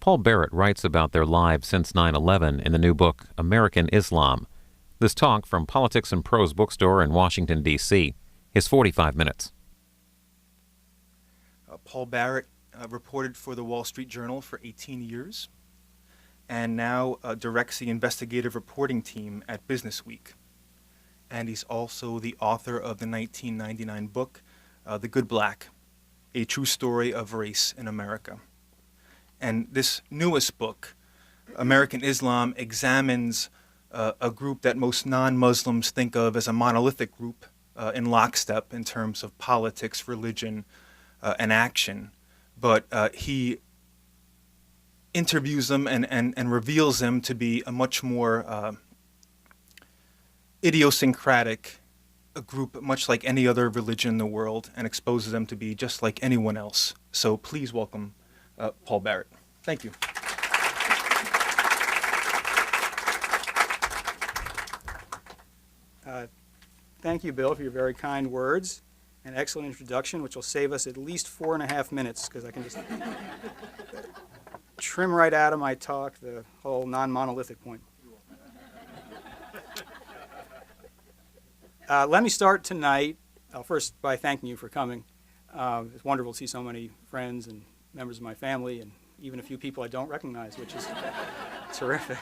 Paul Barrett writes about their lives since 9/11 in the new book, American Islam. This talk from Politics and Prose Bookstore in Washington, D.C. is 45 minutes. Paul Barrett reported for the Wall Street Journal for 18 years and now directs the investigative reporting team at Business Week. And he's also the author of the 1999 book, The Good Black, A True Story of Race in America. And this newest book, American Islam, examines a group that most non-Muslims think of as a monolithic group in lockstep in terms of politics, religion, and action. But he interviews them and reveals them to be a much more idiosyncratic group, much like any other religion in the world, and exposes them to be just like anyone else. So please welcome Paul Barrett. Thank you. Thank you, Bill, for your very kind words and excellent introduction, which will save us at least 4.5 minutes, because I can just trim right out of my talk the whole non-monolithic point. Let me start tonight, first by thanking you for coming. It's wonderful to see so many friends and members of my family, and even a few people I don't recognize, which is terrific.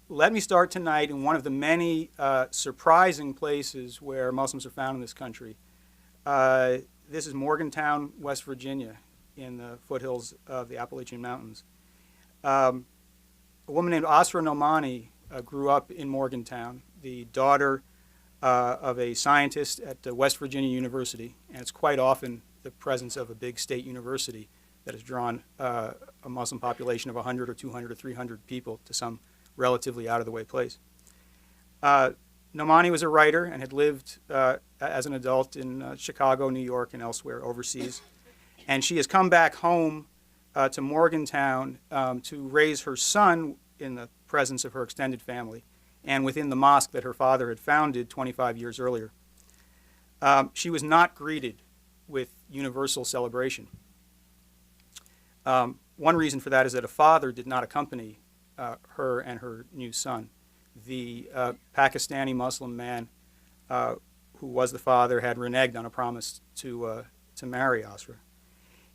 Let me start tonight in one of the many surprising places where Muslims are found in this country. This is Morgantown, West Virginia, in the foothills of the Appalachian Mountains. A woman named Asra Nomani grew up in Morgantown, the daughter of a scientist at West Virginia University, and it's quite often the presence of a big state university that has drawn a Muslim population of 100 or 200 or 300 people to some relatively out-of-the-way place. Nomani was a writer and had lived as an adult in Chicago, New York, and elsewhere overseas. And she has come back home to Morgantown to raise her son in the presence of her extended family and within the mosque that her father had founded 25 years earlier. She was not greeted with universal celebration. One reason for that is that a father did not accompany her and her new son. The Pakistani Muslim man who was the father had reneged on a promise to marry Asra.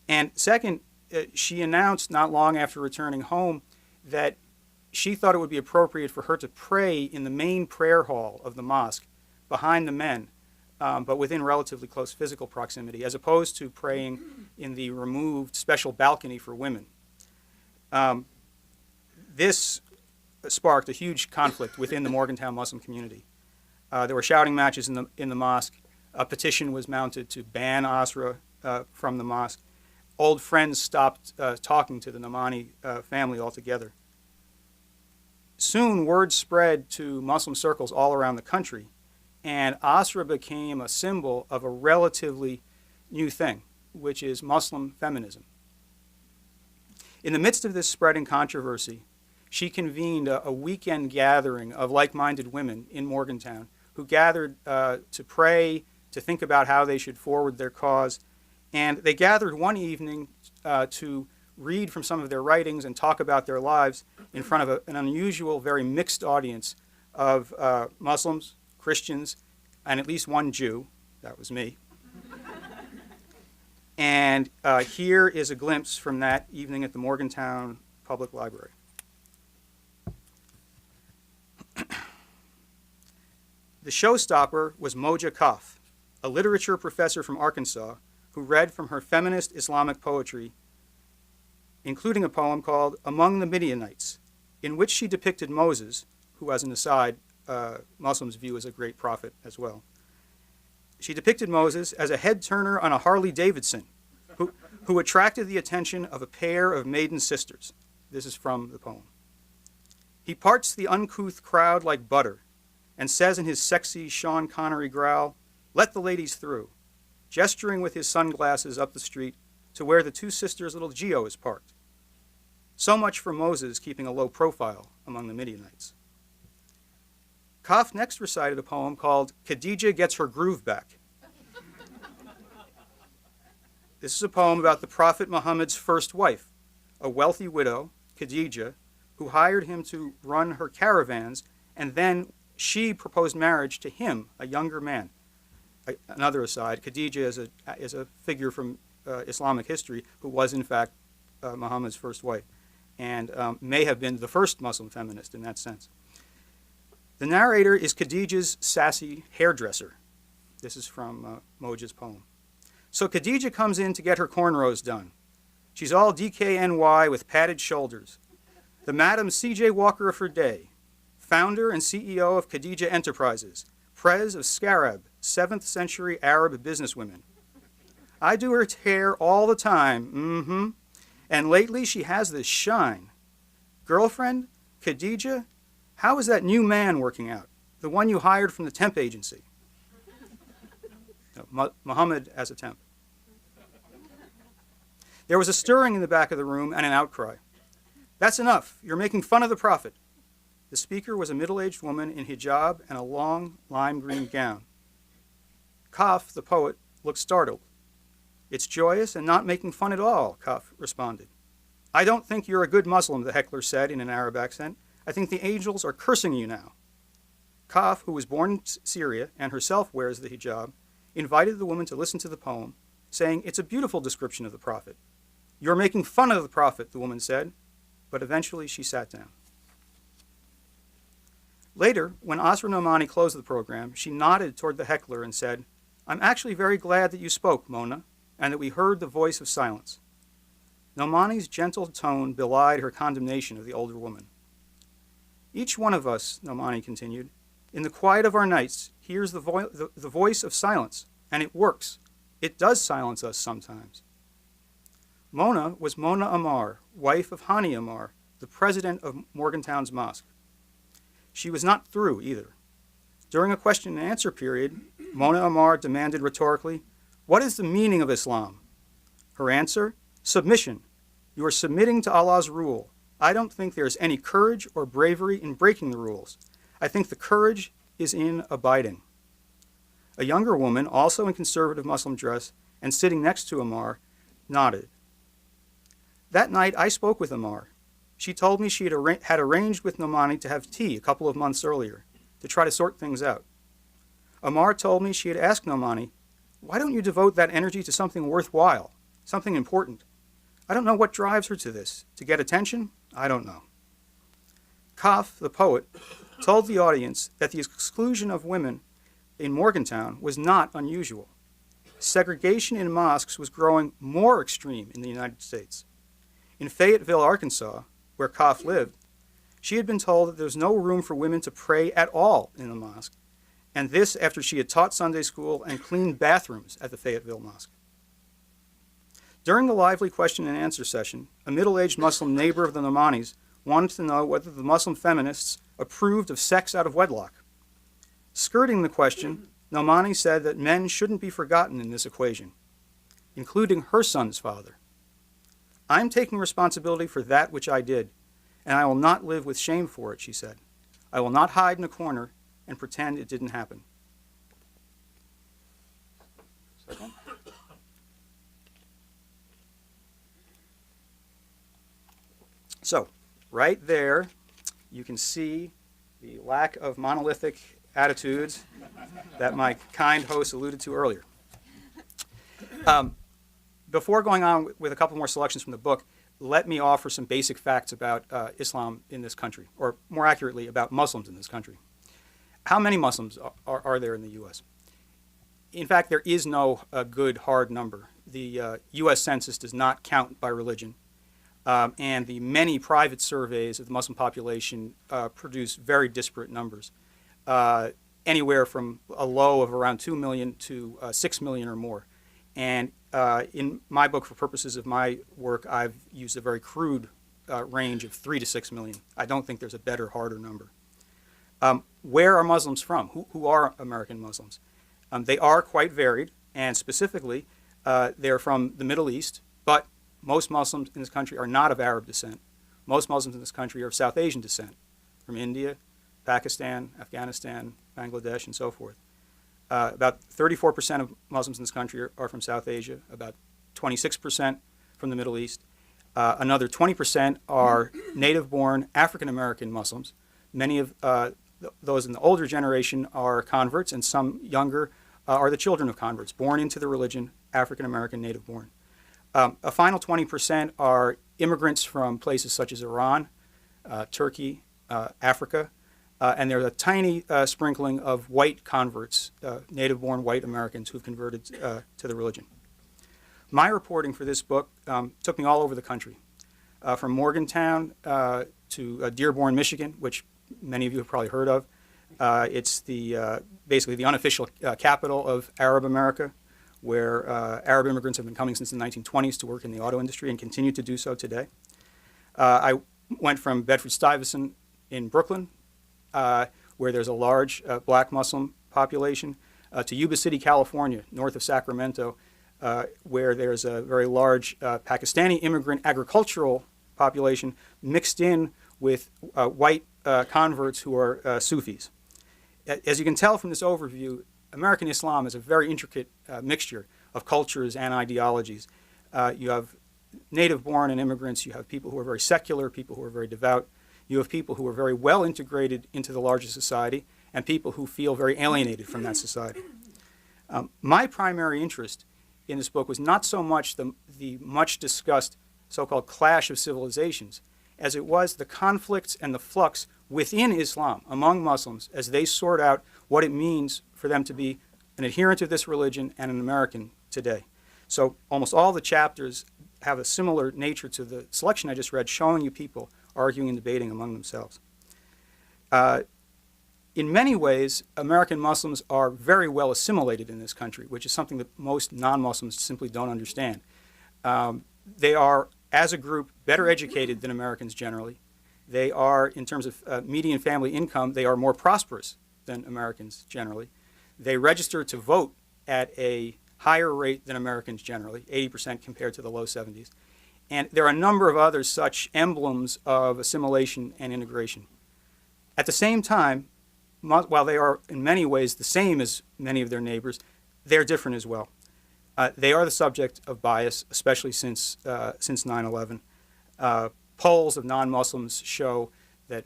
And second, she announced not long after returning home that she thought it would be appropriate for her to pray in the main prayer hall of the mosque behind the men, but within relatively close physical proximity, as opposed to praying in the removed special balcony for women. This sparked a huge conflict within the Morgantown Muslim community. There were shouting matches in the mosque. A petition was mounted to ban Asra from the mosque. Old friends stopped talking to the Nomani family altogether. Soon, word spread to Muslim circles all around the country, and Asra became a symbol of a relatively new thing, which is Muslim feminism. In the midst of this spreading controversy, she convened a weekend gathering of like-minded women in Morgantown who gathered to pray, to think about how they should forward their cause. And they gathered one evening to read from some of their writings and talk about their lives in front of an unusual, very mixed audience of Muslims, Christians, and at least one Jew. That was me. And here is a glimpse from that evening at the Morgantown Public Library. The showstopper was Moja Kaf, a literature professor from Arkansas who read from her feminist Islamic poetry, including a poem called Among the Midianites, in which she depicted Moses, who, as an aside, Muslims view as a great prophet as well. She depicted Moses as a head-turner on a Harley-Davidson who attracted the attention of a pair of maiden sisters. This is from the poem. He parts the uncouth crowd like butter and says in his sexy Sean Connery growl, "Let the ladies through," gesturing with his sunglasses up the street to where the two sisters' little Geo is parked. So much for Moses keeping a low profile among the Midianites. Kaf next recited a poem called Khadijah Gets Her Groove Back. This is a poem about the Prophet Muhammad's first wife, a wealthy widow, Khadija, who hired him to run her caravans, and then she proposed marriage to him, a younger man. Another aside, Khadija is a figure from Islamic history who was, in fact, Muhammad's first wife, and may have been the first Muslim feminist in that sense. The narrator is Khadija's sassy hairdresser. This is from Moja's poem. So Khadija comes in to get her cornrows done. She's all DKNY with padded shoulders. The Madam C.J. Walker of her day, founder and CEO of Khadija Enterprises, Prose of Scarab, 7th century Arab businesswomen. I do her hair all the time, and lately she has this shine. Girlfriend, Khadija, how is that new man working out? The one you hired from the temp agency. No, Muhammad as a temp. There was a stirring in the back of the room and an outcry. That's enough. You're making fun of the Prophet. The speaker was a middle-aged woman in hijab and a long lime green gown. Kaf, the poet, looked startled. It's joyous and not making fun at all, Kaf responded. I don't think you're a good Muslim, the heckler said in an Arab accent. I think the angels are cursing you now. Kaf, who was born in Syria and herself wears the hijab, invited the woman to listen to the poem, saying, it's a beautiful description of the Prophet. You're making fun of the Prophet, the woman said, but eventually she sat down. Later, when Asra Nomani closed the program, she nodded toward the heckler and said, I'm actually very glad that you spoke, Mona, and that we heard the voice of silence. Nomani's gentle tone belied her condemnation of the older woman. Each one of us, Nomani continued, in the quiet of our nights, hears the voice of silence, and it works. It does silence us sometimes. Mona was Mona Amar, wife of Hani Amar, the president of Morgantown's mosque. She was not through either. During a question and answer period, Mona Amar demanded rhetorically, what is the meaning of Islam? Her answer, submission. You are submitting to Allah's rule. I don't think there is any courage or bravery in breaking the rules. I think the courage is in abiding. A younger woman, also in conservative Muslim dress and sitting next to Amar, nodded. That night I spoke with Amar. She told me she had arranged with Nomani to have tea a couple of months earlier to try to sort things out. Amar told me she had asked Nomani, why don't you devote that energy to something worthwhile, something important? I don't know what drives her to this. To get attention? I don't know. Kaf, the poet, told the audience that the exclusion of women in Morgantown was not unusual. Segregation in mosques was growing more extreme in the United States. In Fayetteville, Arkansas, where Kaf lived, she had been told that there was no room for women to pray at all in the mosque, and this after she had taught Sunday school and cleaned bathrooms at the Fayetteville Mosque. During the lively question and answer session, a middle-aged Muslim neighbor of the Nomanis wanted to know whether the Muslim feminists approved of sex out of wedlock. Skirting the question, Nomani said that men shouldn't be forgotten in this equation, including her son's father. I'm taking responsibility for that which I did, and I will not live with shame for it, she said. I will not hide in a corner and pretend it didn't happen. Second. So, right there, you can see the lack of monolithic attitudes that my kind host alluded to earlier. Before going on with a couple more selections from the book, let me offer some basic facts about Islam in this country, or more accurately, about Muslims in this country. How many Muslims are there in the U.S.? In fact, there is no good hard number. The U.S. Census does not count by religion, and the many private surveys of the Muslim population produce very disparate numbers, anywhere from a low of around 2 million to 6 million or more. And in my book, for purposes of my work, I've used a very crude range of 3 to 6 million. I don't think there's a better, harder number. Where are Muslims from? Who are American Muslims? They are quite varied, and specifically, they're from the Middle East, but most Muslims in this country are not of Arab descent. Most Muslims in this country are of South Asian descent, from India, Pakistan, Afghanistan, Bangladesh, and so forth. About 34% of Muslims in this country are from South Asia, about 26% from the Middle East. Another 20% are native-born African-American Muslims. Many of those in the older generation are converts, and some younger are the children of converts, born into the religion, African-American, native-born. A final 20% are immigrants from places such as Iran, Turkey, Africa, and there's a tiny sprinkling of white converts, native-born white Americans who've converted to the religion. My reporting for this book took me all over the country, from Morgantown to Dearborn, Michigan, which many of you have probably heard of. It's basically the unofficial capital of Arab America, where Arab immigrants have been coming since the 1920s to work in the auto industry and continue to do so today. I went from Bedford-Stuyvesant in Brooklyn, where there's a large black Muslim population, to Yuba City, California, north of Sacramento, where there's a very large Pakistani immigrant agricultural population mixed in with white converts who are Sufis. As you can tell from this overview, American Islam is a very intricate mixture of cultures and ideologies. You have native-born and immigrants, you have people who are very secular, people who are very devout, you have people who are very well integrated into the larger society, and people who feel very alienated from that society. My primary interest in this book was not so much the much discussed so-called clash of civilizations, as it was the conflicts and the flux within Islam, among Muslims, as they sort out what it means for them to be an adherent of this religion and an American today. So almost all the chapters have a similar nature to the selection I just read, showing you people arguing and debating among themselves. In many ways, American Muslims are very well assimilated in this country, which is something that most non-Muslims simply don't understand. They are, as a group, better educated than Americans generally. They are, in terms of median family income, they are more prosperous than Americans generally. They register to vote at a higher rate than Americans generally, 80% compared to the low 70s. And there are a number of other such emblems of assimilation and integration. At the same time, while they are in many ways the same as many of their neighbors, they're different as well. They are the subject of bias, especially since 9/11. Polls of non-Muslims show that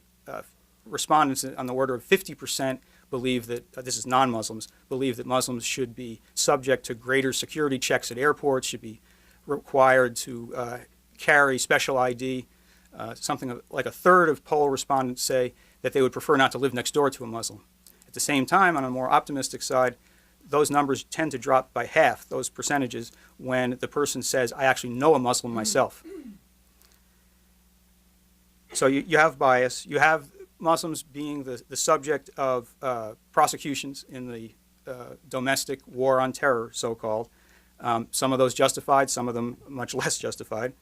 respondents on the order of 50% believe that, this is non-Muslims, believe that Muslims should be subject to greater security checks at airports, should be required to carry special ID. Something like a third of poll respondents say that they would prefer not to live next door to a Muslim. At the same time, on a more optimistic side, those numbers tend to drop by half, those percentages, when the person says, I actually know a Muslim myself. So you have bias. You have Muslims being the subject of prosecutions in the domestic war on terror, so-called. Some of those justified, some of them much less justified.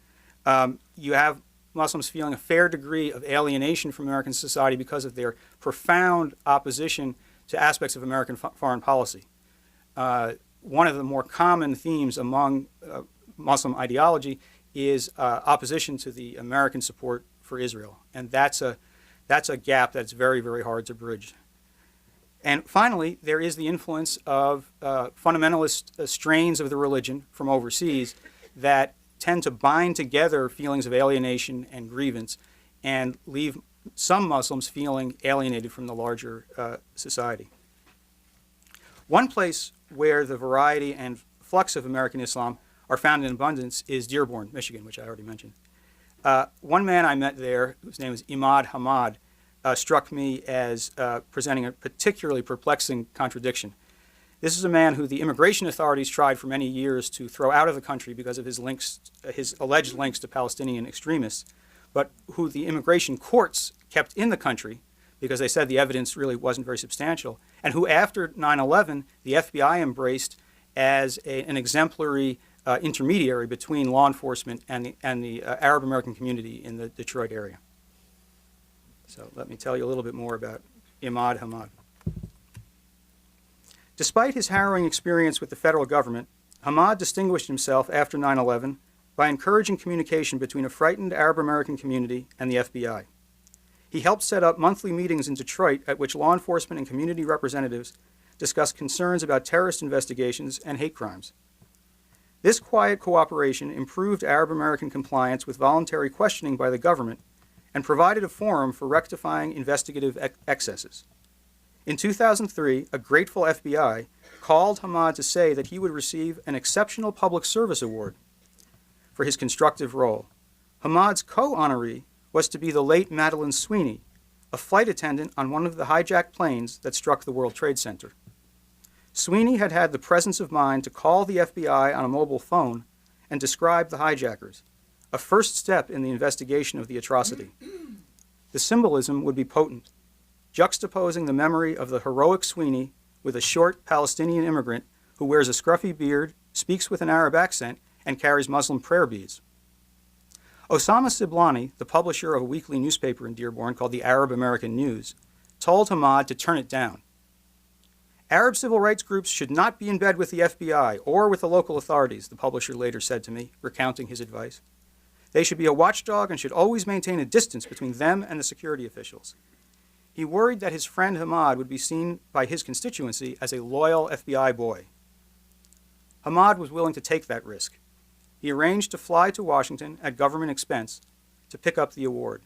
You have Muslims feeling a fair degree of alienation from American society because of their profound opposition to aspects of American foreign policy. One of the more common themes among Muslim ideology is opposition to the American support for Israel, and that's a gap that's very, very hard to bridge. And finally, there is the influence of fundamentalist strains of the religion from overseas that tend to bind together feelings of alienation and grievance and leave some Muslims feeling alienated from the larger society. One place where the variety and flux of American Islam are found in abundance is Dearborn, Michigan, which I already mentioned. One man I met there, whose name is Imad Hamad, struck me as presenting a particularly perplexing contradiction. This is a man who the immigration authorities tried for many years to throw out of the country because of his alleged links to Palestinian extremists, but who the immigration courts kept in the country because they said the evidence really wasn't very substantial, and who after 9/11 the FBI embraced as an exemplary intermediary between law enforcement and the Arab American community in the Detroit area. So let me tell you a little bit more about Imad Hamad. Despite his harrowing experience with the federal government, Hamad distinguished himself after 9/11 by encouraging communication between a frightened Arab American community and the FBI. He helped set up monthly meetings in Detroit at which law enforcement and community representatives discussed concerns about terrorist investigations and hate crimes. This quiet cooperation improved Arab American compliance with voluntary questioning by the government and provided a forum for rectifying investigative excesses. In 2003, a grateful FBI called Hamad to say that he would receive an Exceptional Public Service Award for his constructive role. Hamad's co-honoree was to be the late Madeline Sweeney, a flight attendant on one of the hijacked planes that struck the World Trade Center. Sweeney had had the presence of mind to call the FBI on a mobile phone and describe the hijackers, a first step in the investigation of the atrocity. The symbolism would be potent, juxtaposing the memory of the heroic Sweeney with a short Palestinian immigrant who wears a scruffy beard, speaks with an Arab accent, and carries Muslim prayer beads. Osama Siblani, the publisher of a weekly newspaper in Dearborn called the Arab American News, told Hamad to turn it down. Arab civil rights groups should not be in bed with the FBI or with the local authorities, the publisher later said to me, recounting his advice. They should be a watchdog and should always maintain a distance between them and the security officials. He worried that his friend Hamad would be seen by his constituency as a loyal FBI boy. Hamad was willing to take that risk. He arranged to fly to Washington at government expense to pick up the award.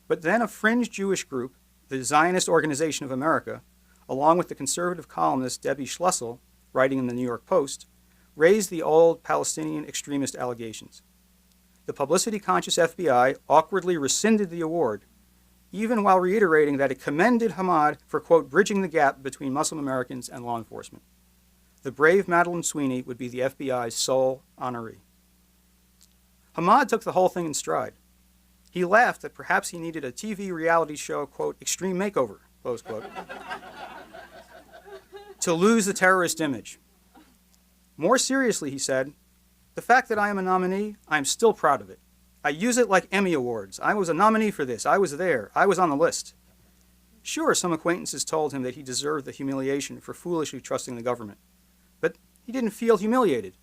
But then a fringe Jewish group, the Zionist Organization of America, along with the conservative columnist Debbie Schlussel, writing in the New York Post, raised the old Palestinian extremist allegations. The publicity-conscious FBI awkwardly rescinded the award, even while reiterating that it commended Hamad for, quote, bridging the gap between Muslim Americans and law enforcement. The brave Madeline Sweeney would be the FBI's sole honoree. Hamad took the whole thing in stride. He laughed that perhaps he needed a TV reality show, quote, extreme makeover, close quote, to lose the terrorist image. More seriously, he said, the fact that I am a nominee, I am still proud of it. I use it like Emmy Awards. I was a nominee for this. I was there. I was on the list. Sure, some acquaintances told him that he deserved the humiliation for foolishly trusting the government. But he didn't feel humiliated.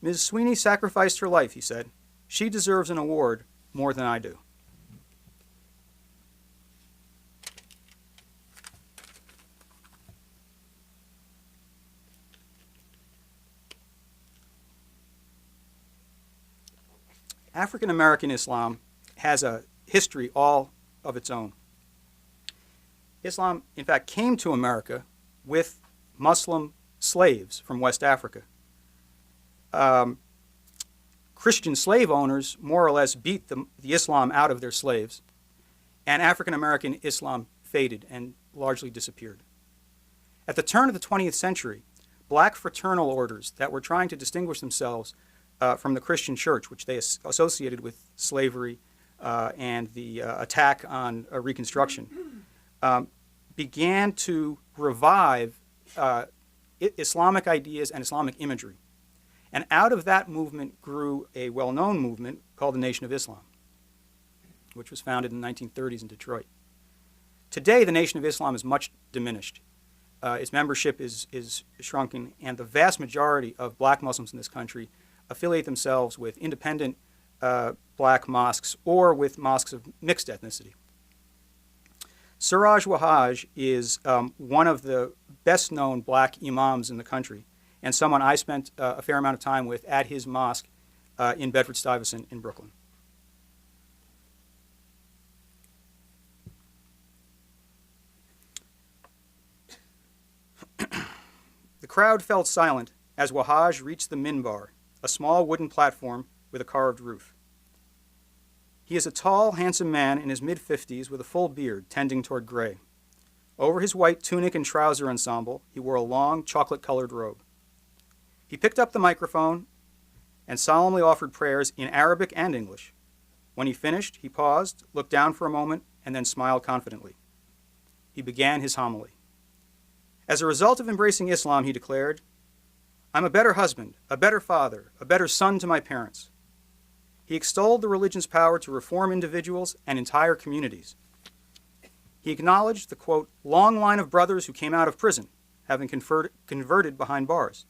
Ms. Sweeney sacrificed her life, he said. She deserves an award more than I do. African American Islam has a history all of its own. Islam, in fact, came to America with Muslim slaves from West Africa. Christian slave owners more or less beat the Islam out of their slaves, and African American Islam faded and largely disappeared. At the turn of the 20th century, black fraternal orders that were trying to distinguish themselves from the Christian church, which they associated with slavery and the attack on Reconstruction, began to revive Islamic ideas and Islamic imagery. And out of that movement grew a well-known movement called the Nation of Islam, which was founded in the 1930s in Detroit. Today, the Nation of Islam is much diminished. Its membership is shrunken, and the vast majority of black Muslims in this country affiliate themselves with independent black mosques or with mosques of mixed ethnicity. Suraj Wahaj is one of the best-known black imams in the country, and someone I spent a fair amount of time with at his mosque in Bedford-Stuyvesant in Brooklyn. The crowd fell silent as Wahaj reached the minbar, a small wooden platform with a carved roof. He is a tall, handsome man in his mid-50s with a full beard tending toward gray. Over his white tunic and trouser ensemble, he wore a long, chocolate-colored robe. He picked up the microphone and solemnly offered prayers in Arabic and English. When he finished, he paused, looked down for a moment, and then smiled confidently. He began his homily. As a result of embracing Islam, he declared, I'm a better husband, a better father, a better son to my parents. He extolled the religion's power to reform individuals and entire communities. He acknowledged the, quote, long line of brothers who came out of prison, having converted behind bars.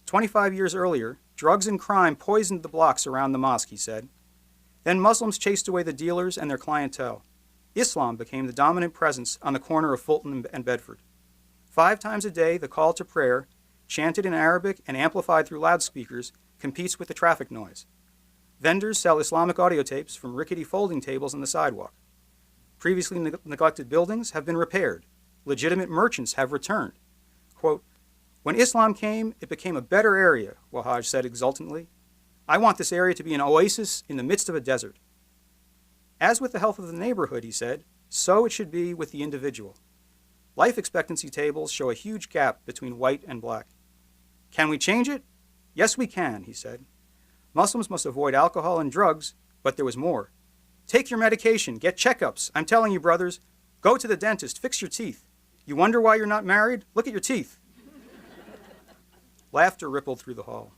25 years earlier, drugs and crime poisoned the blocks around the mosque, he said. Then Muslims chased away the dealers and their clientele. Islam became the dominant presence on the corner of Fulton and Bedford. 5 times a day, the call to prayer chanted in Arabic and amplified through loudspeakers, competes with the traffic noise. Vendors sell Islamic audio tapes from rickety folding tables on the sidewalk. Previously neglected buildings have been repaired. Legitimate merchants have returned. Quote, "When Islam came, it became a better area," Wahaj said exultantly. "I want this area to be an oasis in the midst of a desert." As with the health of the neighborhood, he said, so it should be with the individual. Life expectancy tables show a huge gap between white and black. Can we change it? Yes, we can, he said. Muslims must avoid alcohol and drugs, but there was more. Take your medication, get checkups. I'm telling you, brothers, go to the dentist, fix your teeth. You wonder why you're not married? Look at your teeth. Laughter rippled through the hall.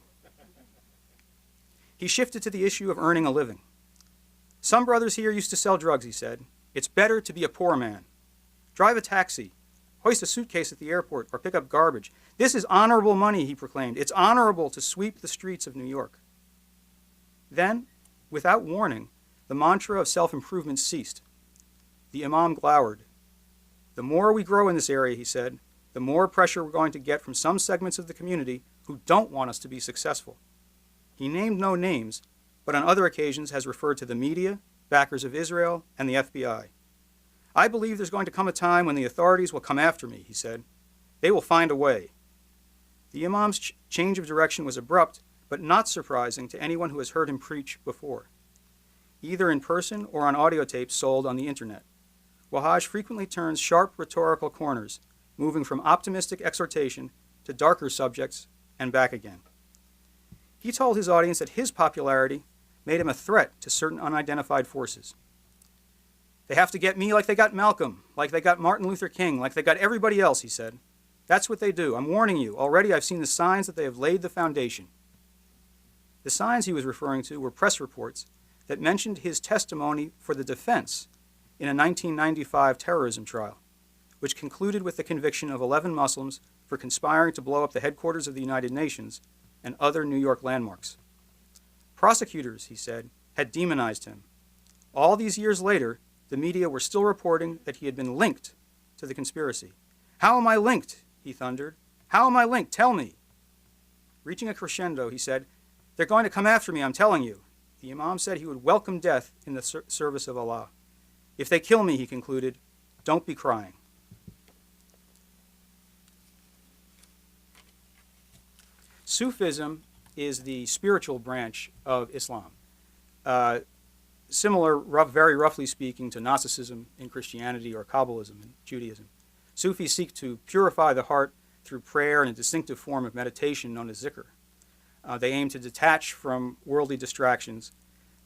He shifted to the issue of earning a living. Some brothers here used to sell drugs, he said. It's better to be a poor man. Drive a taxi, hoist a suitcase at the airport, or pick up garbage. This is honorable money, he proclaimed. It's honorable to sweep the streets of New York. Then, without warning, the mantra of self-improvement ceased. The imam glowered. The more we grow in this area, he said, the more pressure we're going to get from some segments of the community who don't want us to be successful. He named no names, but on other occasions has referred to the media, backers of Israel, and the FBI. I believe there's going to come a time when the authorities will come after me, he said. They will find a way. The imam's change of direction was abrupt, but not surprising to anyone who has heard him preach before, either in person or on audio tapes sold on the internet. Wahaj frequently turns sharp rhetorical corners, moving from optimistic exhortation to darker subjects and back again. He told his audience that his popularity made him a threat to certain unidentified forces. They have to get me like they got Malcolm, like they got Martin Luther King, like they got everybody else, he said. That's what they do. I'm warning you. Already I've seen the signs that they have laid the foundation. The signs he was referring to were press reports that mentioned his testimony for the defense in a 1995 terrorism trial, which concluded with the conviction of 11 Muslims for conspiring to blow up the headquarters of the United Nations and other New York landmarks. Prosecutors, he said, had demonized him. All these years later, the media were still reporting that he had been linked to the conspiracy. How am I linked? He thundered. How am I linked? Tell me. Reaching a crescendo, he said, they're going to come after me, I'm telling you. The imam said he would welcome death in the service of Allah. If they kill me, he concluded, don't be crying. Sufism is the spiritual branch of Islam. Similar, very roughly speaking, to Gnosticism in Christianity or Kabbalism in Judaism. Sufis seek to purify the heart through prayer and a distinctive form of meditation known as zikr. They aim to detach from worldly distractions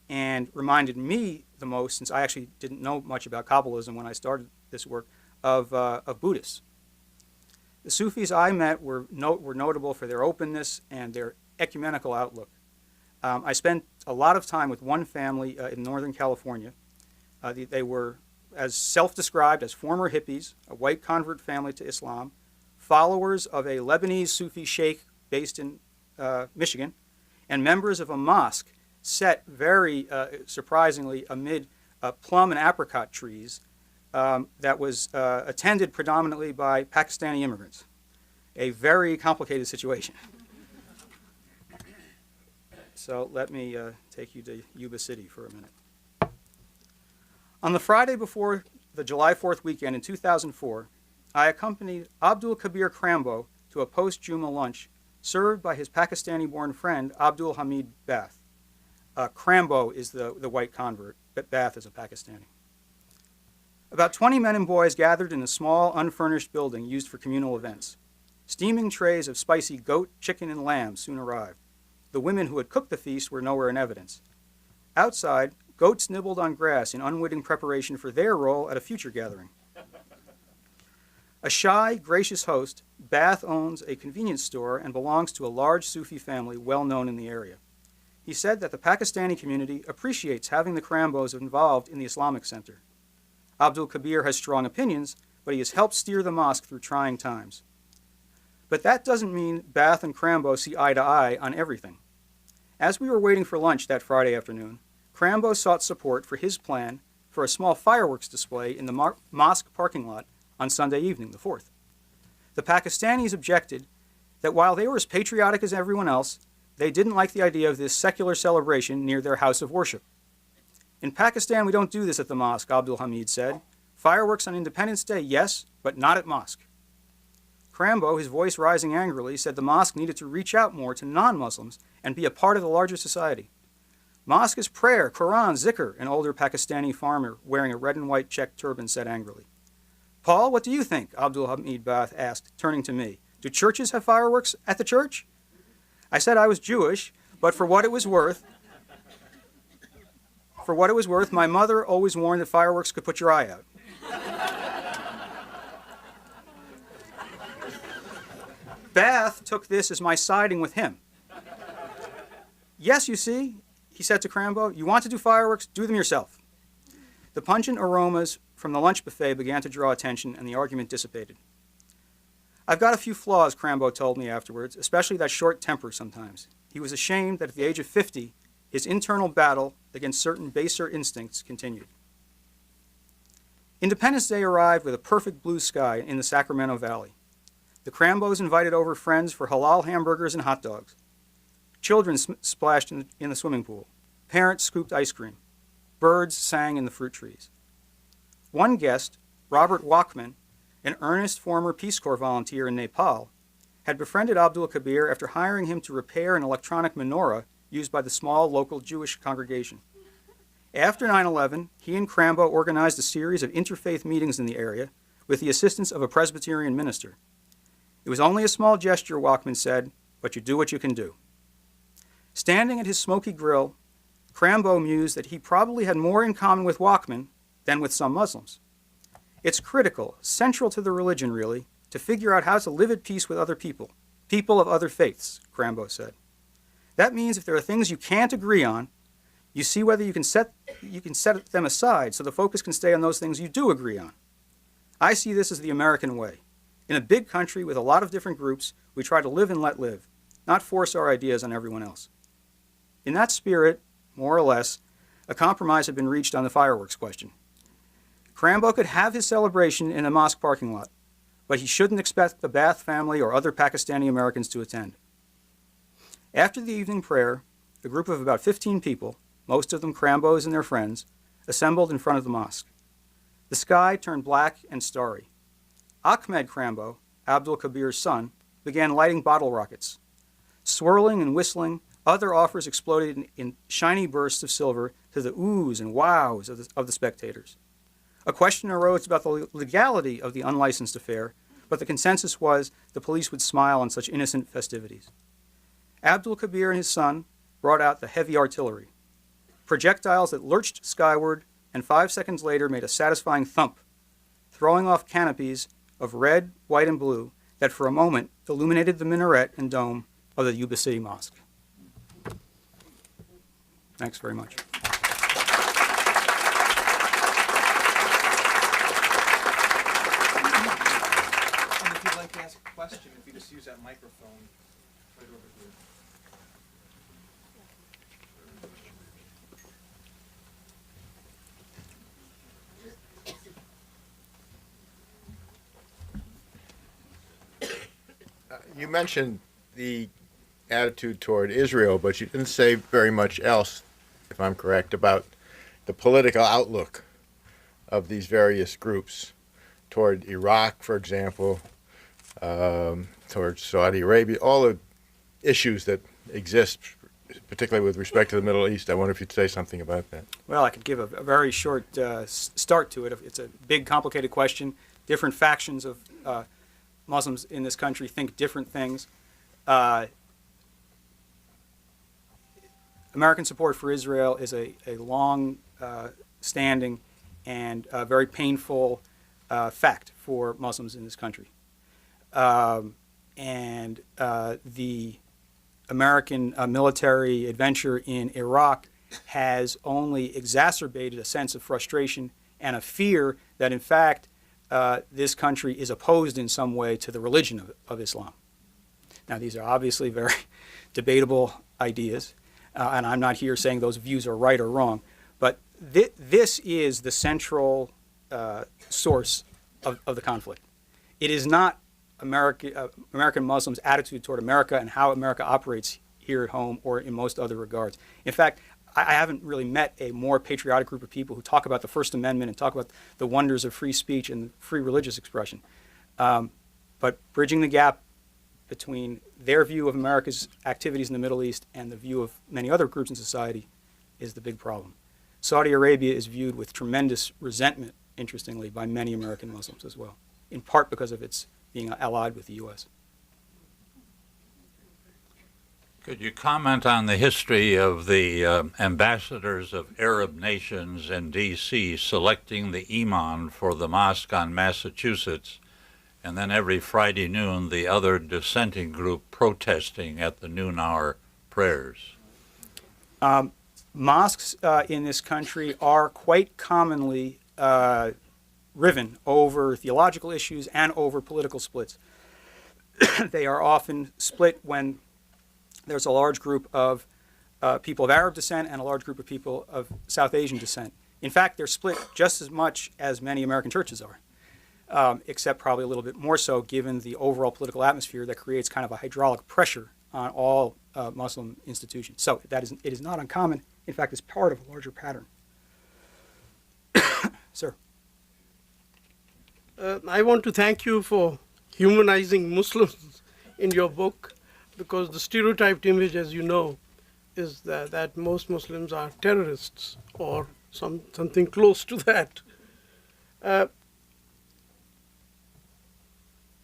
and reminded me the most, since I actually didn't know much about Kabbalism when I started this work, of Buddhists. The Sufis I met were notable for their openness and their ecumenical outlook. I spent a lot of time with one family in Northern California. They were as self-described as former hippies, a white convert family to Islam, followers of a Lebanese Sufi sheikh based in Michigan, and members of a mosque set very surprisingly amid plum and apricot trees that was attended predominantly by Pakistani immigrants. A very complicated situation. So let me take you to Yuba City for a minute. On the Friday before the July 4th weekend in 2004, I accompanied Abdul Kabir Krambo to a post-Juma lunch served by his Pakistani-born friend Abdul Hamid Bath. Krambo is the white convert, but Bath is a Pakistani. About 20 men and boys gathered in a small, unfurnished building used for communal events. Steaming trays of spicy goat, chicken, and lamb soon arrived. The women who had cooked the feast were nowhere in evidence. Outside, goats nibbled on grass in unwitting preparation for their role at a future gathering. A shy, gracious host, Bath owns a convenience store and belongs to a large Sufi family well known in the area. He said that the Pakistani community appreciates having the Krambos involved in the Islamic Center. Abdul Kabir has strong opinions, but he has helped steer the mosque through trying times. But that doesn't mean Bath and Krambo see eye to eye on everything. As we were waiting for lunch that Friday afternoon, Krambo sought support for his plan for a small fireworks display in the mosque parking lot on Sunday evening, the 4th. The Pakistanis objected that while they were as patriotic as everyone else, they didn't like the idea of this secular celebration near their house of worship. In Pakistan, we don't do this at the mosque, Abdul Hamid said. Fireworks on Independence Day, yes, but not at mosque. Crambo, his voice rising angrily, said the mosque needed to reach out more to non-Muslims and be a part of the larger society. Mosque is prayer, Quran, zikr, an older Pakistani farmer wearing a red and white checked turban said angrily. Paul, what do you think? Abdul Hamid Baath asked, turning to me. Do churches have fireworks at the church? I said I was Jewish, but for what it was worth, my mother always warned that fireworks could put your eye out. Baath took this as my siding with him. Yes, you see, he said to Crambo, you want to do fireworks, do them yourself. The pungent aromas from the lunch buffet began to draw attention, and the argument dissipated. I've got a few flaws, Crambo told me afterwards, especially that short temper sometimes. He was ashamed that at the age of 50, his internal battle against certain baser instincts continued. Independence Day arrived with a perfect blue sky in the Sacramento Valley. The Crambos invited over friends for halal hamburgers and hot dogs. Children splashed in the swimming pool. Parents scooped ice cream. Birds sang in the fruit trees. One guest, Robert Walkman, an earnest former Peace Corps volunteer in Nepal, had befriended Abdul Kabir after hiring him to repair an electronic menorah used by the small local Jewish congregation. After 9/11, he and Crambo organized a series of interfaith meetings in the area with the assistance of a Presbyterian minister. It was only a small gesture, Walkman said, but you do what you can do. Standing at his smoky grill, Crambo mused that he probably had more in common with Walkman than with some Muslims. It's critical, central to the religion really, to figure out how to live at peace with other people of other faiths, Crambo said. That means if there are things you can't agree on, you see whether you can set them aside so the focus can stay on those things you do agree on. I see this as the American way. In a big country with a lot of different groups, we try to live and let live, not force our ideas on everyone else. In that spirit, more or less, a compromise had been reached on the fireworks question. Crambo could have his celebration in a mosque parking lot, but he shouldn't expect the Baath family or other Pakistani Americans to attend. After the evening prayer, a group of about 15 people, most of them Crambos and their friends, assembled in front of the mosque. The sky turned black and starry. Ahmed Crambo, Abdul Kabir's son, began lighting bottle rockets. Swirling and whistling, other offers exploded in shiny bursts of silver to the oohs and wows of the spectators. A question arose about the legality of the unlicensed affair, but the consensus was the police would smile on such innocent festivities. Abdul Kabir and his son brought out the heavy artillery, projectiles that lurched skyward and 5 seconds later made a satisfying thump, throwing off canopies of red, white, and blue that for a moment illuminated the minaret and dome of the Yuba City Mosque. Thanks very much. And if you'd like to ask a question, if you just use that microphone right over here. You mentioned the attitude toward Israel, but you didn't say very much else, if I'm correct, about the political outlook of these various groups toward Iraq, for example, towards Saudi Arabia, all the issues that exist, particularly with respect to the Middle East. I wonder if you'd say something about that. Well, I could give a very short start to it. It's a big, complicated question. Different factions of Muslims in this country think different things. American support for Israel is a long-standing and very painful fact for Muslims in this country. And the American military adventure in Iraq has only exacerbated a sense of frustration and a fear that, in fact, this country is opposed in some way to the religion of Islam. Now, these are obviously very debatable ideas, and I'm not here saying those views are right or wrong, but this is the central source of the conflict. It is not American Muslims' attitude toward America and how America operates here at home or in most other regards. In fact, I haven't really met a more patriotic group of people who talk about the First Amendment and talk about the wonders of free speech and free religious expression. But bridging the gap between their view of America's activities in the Middle East and the view of many other groups in society is the big problem. Saudi Arabia is viewed with tremendous resentment, interestingly, by many American Muslims as well, in part because of its being allied with the U.S. Could you comment on the history of the ambassadors of Arab nations in D.C. selecting the imam for the mosque on Massachusetts, and then every Friday noon the other dissenting group protesting at the noon hour prayers? Mosques in this country are quite commonly riven over theological issues and over political splits. They are often split when there's a large group of people of Arab descent and a large group of people of South Asian descent. In fact, they're split just as much as many American churches are, except probably a little bit more so given the overall political atmosphere that creates kind of a hydraulic pressure on all Muslim institutions. So it is not uncommon. In fact, it's part of a larger pattern. Sir. I want to thank you for humanizing Muslims in your book, because the stereotyped image, as you know, is that most Muslims are terrorists or something close to that.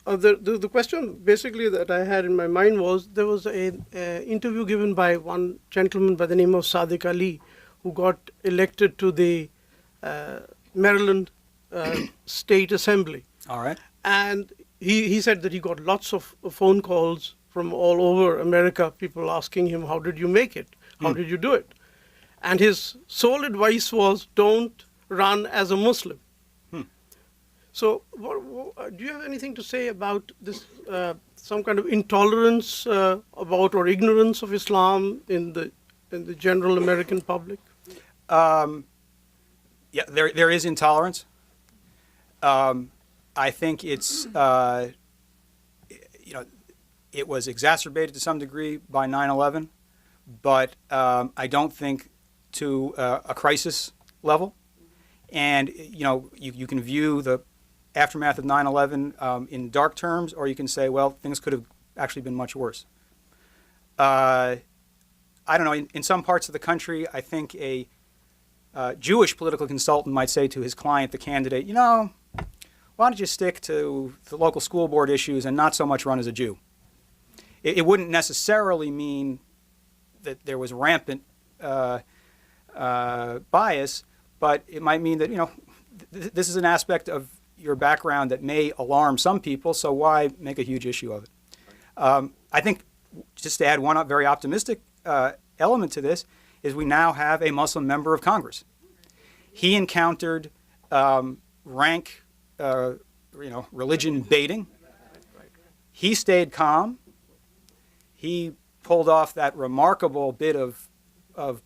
The question basically that I had in my mind was, there was an interview given by one gentleman by the name of Sadiq Ali, who got elected to the Maryland State Assembly. All right. And he said that he got lots of phone calls from all over America, people asking him, how did you make it? How did you do it? And his sole advice was, don't run as a Muslim. So do you have anything to say about this, some kind of intolerance about or ignorance of Islam in the general American public? Yeah, there is intolerance. I think it's, it was exacerbated to some degree by 9/11, but I don't think to a crisis level. And you can view the aftermath of 9/11 in dark terms, or you can say, well, things could have actually been much worse. I don't know. In some parts of the country, I think a Jewish political consultant might say to his client, the candidate, why don't you stick to the local school board issues and not so much run as a Jew? It wouldn't necessarily mean that there was rampant bias, but it might mean that, this is an aspect of your background that may alarm some people, so why make a huge issue of it? I think, just to add one very optimistic element to this, is we now have a Muslim member of Congress. He encountered rank, religion baiting. He stayed calm. He pulled off that remarkable bit of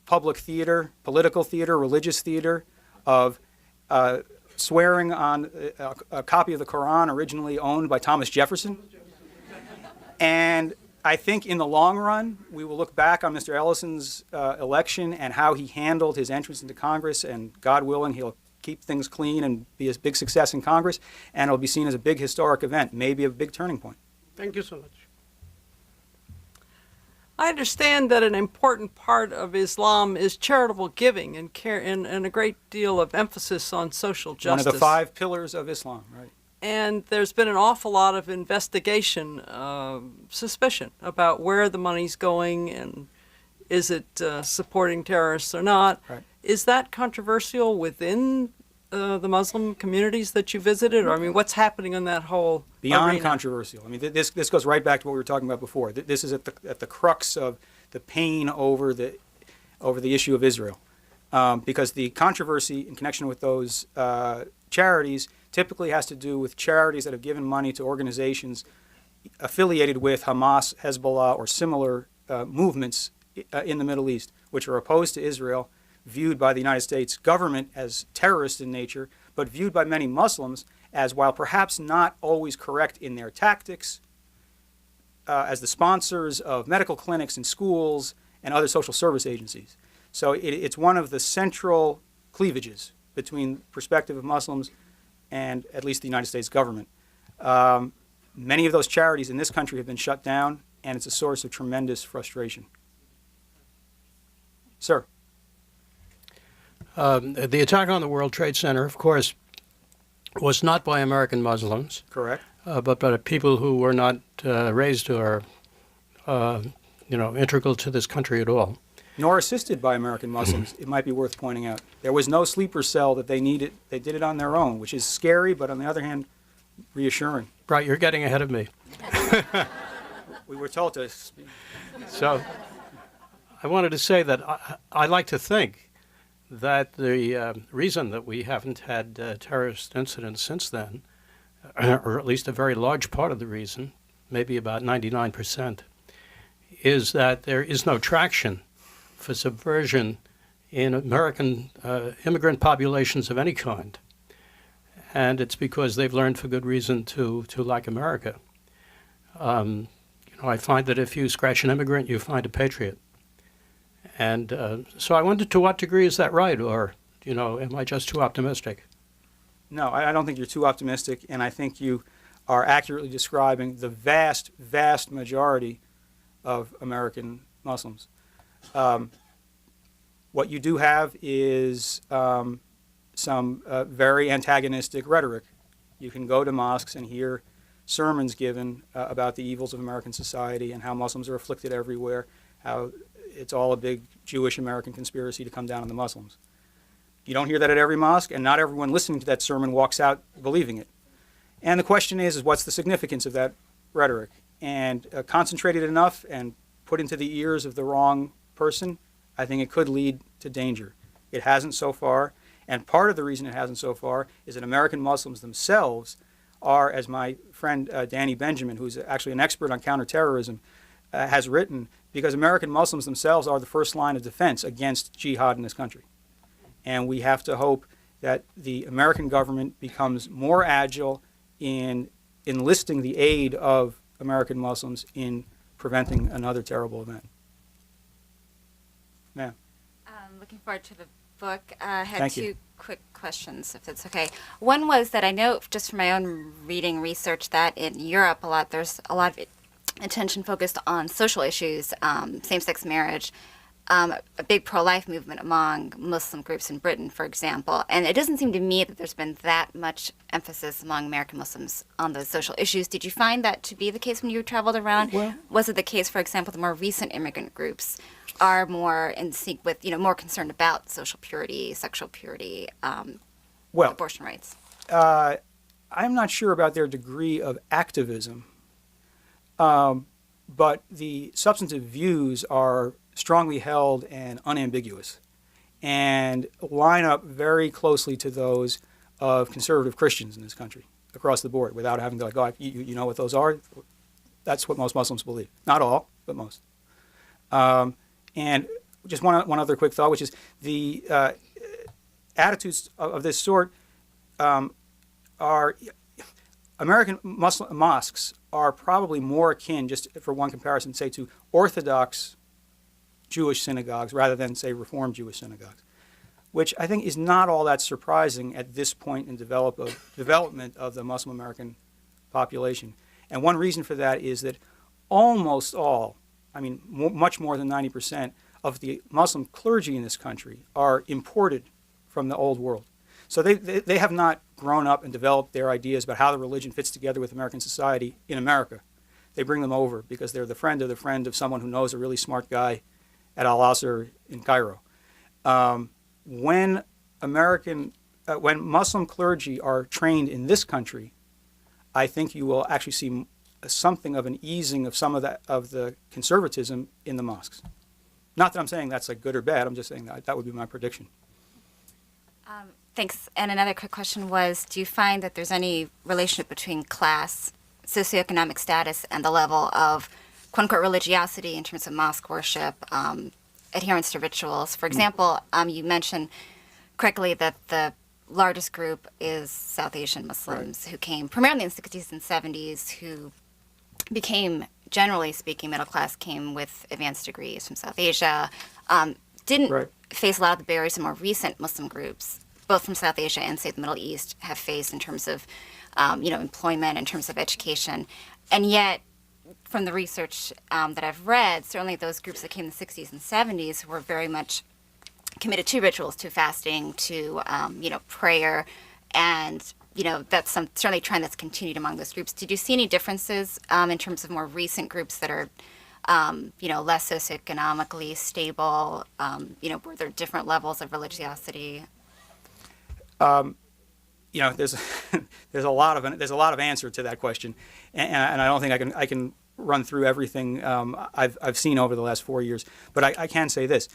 public theater, political theater, religious theater, of swearing on a copy of the Quran originally owned by Thomas Jefferson. And I think in the long run, we will look back on Mr. Ellison's election and how he handled his entrance into Congress, and God willing, he'll keep things clean and be a big success in Congress, and it'll be seen as a big historic event, maybe a big turning point. Thank you so much. I understand that an important part of Islam is charitable giving and care, and a great deal of emphasis on social justice. One of the 5 pillars of Islam, right? And there's been an awful lot of investigation, suspicion about where the money's going and is it supporting terrorists or not. Right. Is that controversial within the Muslim communities that you visited? Or, what's happening in that whole Beyond arena? controversial. This goes right back to what we were talking about before. This is at the crux of the pain over the issue of Israel, because the controversy in connection with those charities typically has to do with charities that have given money to organizations affiliated with Hamas, Hezbollah, or similar movements in the Middle East, which are opposed to Israel, viewed by the United States government as terrorist in nature, but viewed by many Muslims as, while perhaps not always correct in their tactics, as the sponsors of medical clinics and schools and other social service agencies. So it's one of the central cleavages between the perspective of Muslims and at least the United States government. Many of those charities in this country have been shut down, and it's a source of tremendous frustration. Sir. The attack on the World Trade Center, of course, was not by American Muslims. Correct. But by people who were not raised or, integral to this country at all. Nor assisted by American Muslims, it might be worth pointing out. There was no sleeper cell that they needed. They did it on their own, which is scary, but on the other hand, reassuring. Right, you're getting ahead of me. We were told to. So I wanted to say that I like to think that the reason that we haven't had terrorist incidents since then, or at least a very large part of the reason, maybe about 99%, is that there is no traction for subversion in American immigrant populations of any kind. And it's because they've learned for good reason to like America. I find that if you scratch an immigrant, you find a patriot. And so I wondered, to what degree is that right? Or, am I just too optimistic? No, I don't think you're too optimistic, and I think you are accurately describing the vast, vast majority of American Muslims. What you do have is some very antagonistic rhetoric. You can go to mosques and hear sermons given about the evils of American society and how Muslims are afflicted everywhere, how it's all a big Jewish-American conspiracy to come down on the Muslims. You don't hear that at every mosque, and not everyone listening to that sermon walks out believing it. And the question is what's the significance of that rhetoric? And concentrated enough and put into the ears of the wrong person, I think it could lead to danger. It hasn't so far, and part of the reason it hasn't so far is that American Muslims themselves are, as my friend Danny Benjamin, who's actually an expert on counterterrorism, has written, because American Muslims themselves are the first line of defense against jihad in this country. And we have to hope that the American government becomes more agile in enlisting the aid of American Muslims in preventing another terrible event. Ma'am. Looking forward to the book. I had Thank two you. quick questions, if that's okay. One was that I know, just from my own reading research, that in Europe there's a lot of attention focused on social issues, same-sex marriage, a big pro-life movement among Muslim groups in Britain, for example. And it doesn't seem to me that there's been that much emphasis among American Muslims on those social issues. Did you find that to be the case when you traveled around? Well, was it the case, for example, the more recent immigrant groups are more in sync with, more concerned about social purity, sexual purity, abortion rights? I'm not sure about their degree of activism, but the substantive views are strongly held and unambiguous and line up very closely to those of conservative Christians in this country across the board without having to go, you know what those are? That's what most Muslims believe. Not all, but most. And just one other quick thought, which is the attitudes of this sort are American Muslim mosques are probably more akin, just for one comparison, say to Orthodox Jewish synagogues rather than, say, Reformed Jewish synagogues, which I think is not all that surprising at this point in development of the Muslim American population. And one reason for that is that almost all, much more than 90% of the Muslim clergy in this country are imported from the old world. So they have not grown up and developed their ideas about how the religion fits together with American society in America. They bring them over because they're the friend of someone who knows a really smart guy at Al-Azhar in Cairo. When Muslim clergy are trained in this country, I think you will actually see something of an easing of some of the conservatism in the mosques. Not that I'm saying that's good or bad. I'm just saying that would be my prediction. Thanks. And another quick question was, do you find that there's any relationship between class, socioeconomic status, and the level of quote-unquote religiosity in terms of mosque worship, adherence to rituals? For example, you mentioned correctly that the largest group is South Asian Muslims who came primarily in the 60s and 70s, who became, generally speaking, middle class, came with advanced degrees from South Asia, didn't face a lot of the barriers that more recent Muslim groups, both from South Asia and, say, the Middle East, have faced in terms of, employment, in terms of education. And yet, from the research that I've read, certainly those groups that came in the 60s and 70s were very much committed to rituals, to fasting, to, prayer, and that's certainly a trend that's continued among those groups. Did you see any differences in terms of more recent groups that are, less socioeconomically stable? Were there different levels of religiosity? There's there's a lot of answer to that question, and I don't think I can run through everything I've seen over the last 4 years. But I can say this: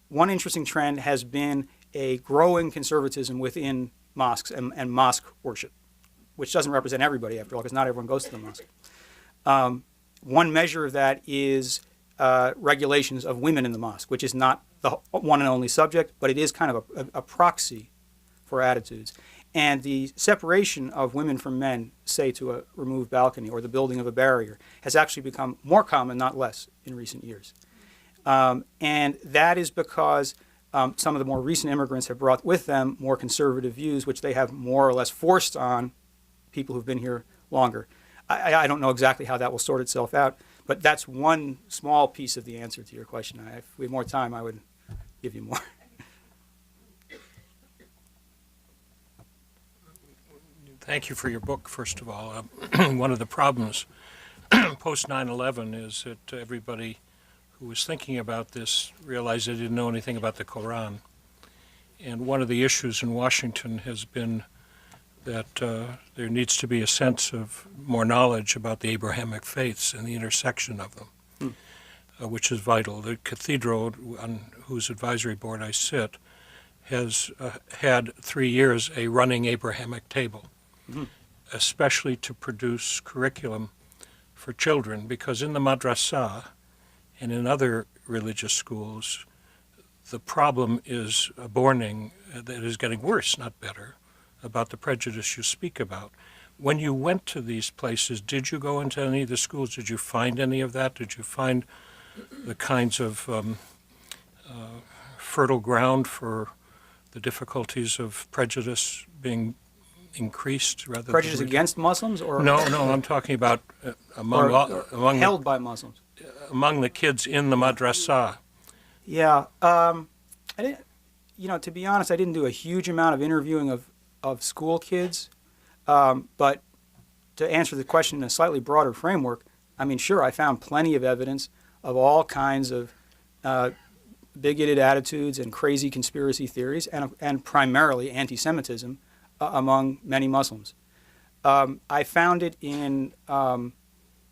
one interesting trend has been a growing conservatism within mosques and mosque worship, which doesn't represent everybody, after all, because not everyone goes to the mosque. One measure of that is regulations of women in the mosque, which is not the one and only subject, but it is kind of a proxy for attitudes. And the separation of women from men, say to a removed balcony or the building of a barrier, has actually become more common, not less, in recent years. And that is because some of the more recent immigrants have brought with them more conservative views, which they have more or less forced on people who've been here longer. I don't know exactly how that will sort itself out, but that's one small piece of the answer to your question. If we had more time, I would give you more. Thank you for your book, first of all. One of the problems post 9/11 is that everybody who was thinking about this realized they didn't know anything about the Quran. And one of the issues in Washington has been that there needs to be a sense of more knowledge about the Abrahamic faiths and the intersection of them, which is vital. The cathedral, on whose advisory board I sit, has had 3 years a running Abrahamic table, especially to produce curriculum for children, because in the madrasa and in other religious schools, the problem is a borning that is getting worse, not better, about the prejudice you speak about. When you went to these places, did you go into any of the schools? Did you find any of that? Did you find the kinds of fertile ground for the difficulties of prejudice being increased rather Prejudice than against Muslims, or no, I'm talking about among held by Muslims, among the kids in the madrasa. Yeah, I didn't. To be honest, I didn't do a huge amount of interviewing of school kids, but to answer the question in a slightly broader framework, I mean, sure, I found plenty of evidence of all kinds of bigoted attitudes and crazy conspiracy theories, and primarily anti-Semitism among many Muslims. I found it in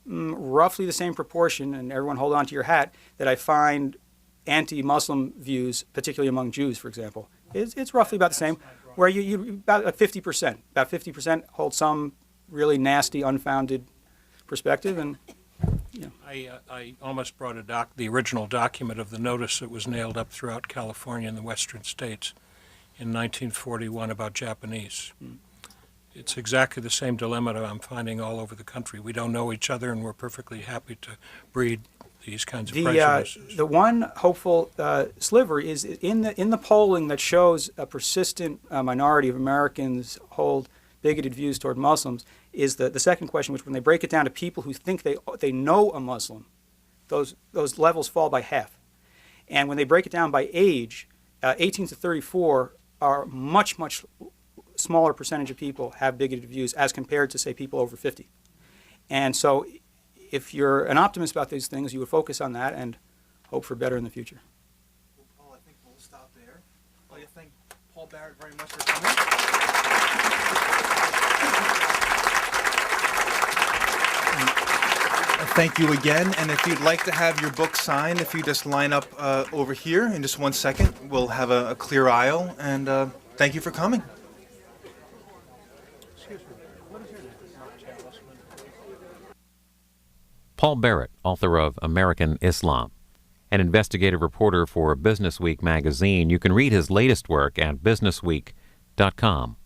roughly the same proportion, and everyone hold on to your hat, that I find anti-Muslim views, particularly among Jews, for example. It's roughly about the same, where you about 50%. About 50% hold some really nasty, unfounded perspective, and I almost brought the original document of the notice that was nailed up throughout California and the western states in 1941 about Japanese. It's exactly the same dilemma that I'm finding all over the country. We don't know each other, and we're perfectly happy to breed these kinds of prejudices. The one hopeful sliver is in the polling that shows a persistent minority of Americans hold bigoted views toward Muslims is the second question, which when they break it down to people who think they know a Muslim, those levels fall by half. And when they break it down by age, 18 to 34 are much smaller percentage of people have bigoted views as compared to, say, people over 50. And so if you're an optimist about these things, you would focus on that and hope for better in the future. Well, Paul, I think we'll stop there. I'd like to thank Paul Barrett very much for coming. Thank you again, and if you'd like to have your book signed, if you just line up over here in just 1 second, we'll have a clear aisle, and thank you for coming. Paul Barrett, author of American Islam. An investigative reporter for Business Week magazine, you can read his latest work at businessweek.com. Bookstore.com.